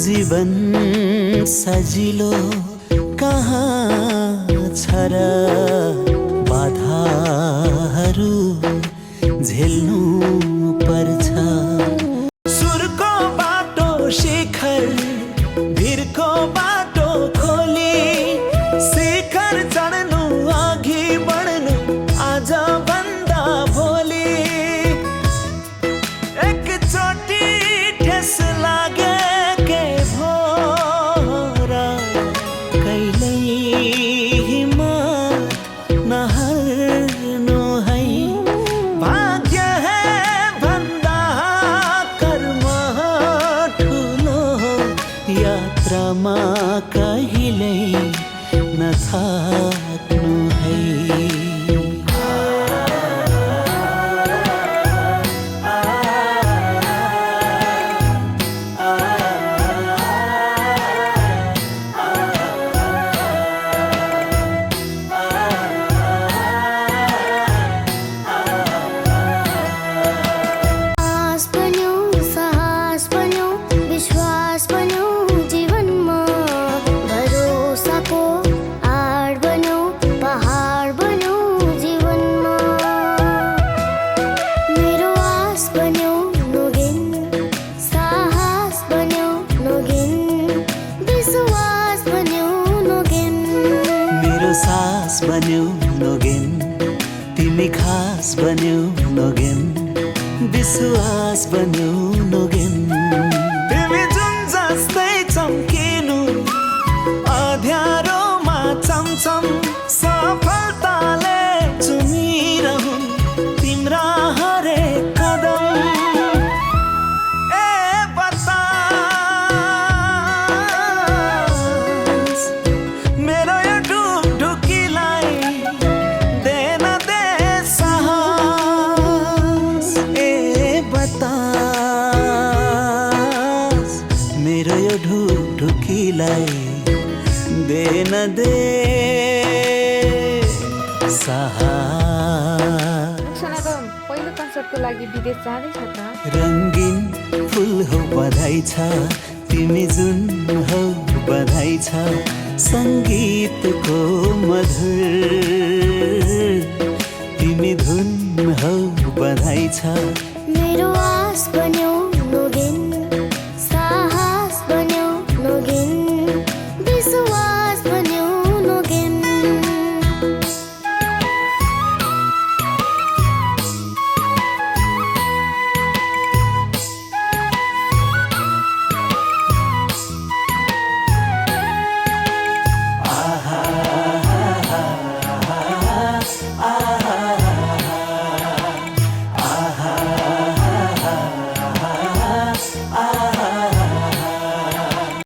जीवन सजिलो कहाँ छ र बाधाहरू झेल्नु पर्छ सुरको बाटो शिखर भिरको बाटो खोली शिखर चढ्नु अघि बढ्नु आज भन्दा भोलि एकचोटि ठेस लागे के भो र कहिल्यै हिम्मत नहार्नु है भाग्य है भन्दा कर्म ठुलो यात्रामा कहिल्यै नथाक्नु है सास बन्यौ नोगेन तिमी खास बन्यौ नोगेन विश्वास बन्यौ नोगेन तिमी जुन जस्तै चम्किनु अँध्यारोमा चमचम सफलताले चुमिरहुन् तिम्रा हरेक कदम मेरो यो ढुकढुकीलाई दे न दे साहस पहिलो कन्सर्टको लागि विदेश जाँदैछ त रङ्गीन फुल हो बधाई छ तिमी जुन हो बधाई छ सङ्गीतको मधुर तिमी धुन हो बधाई छ मेरो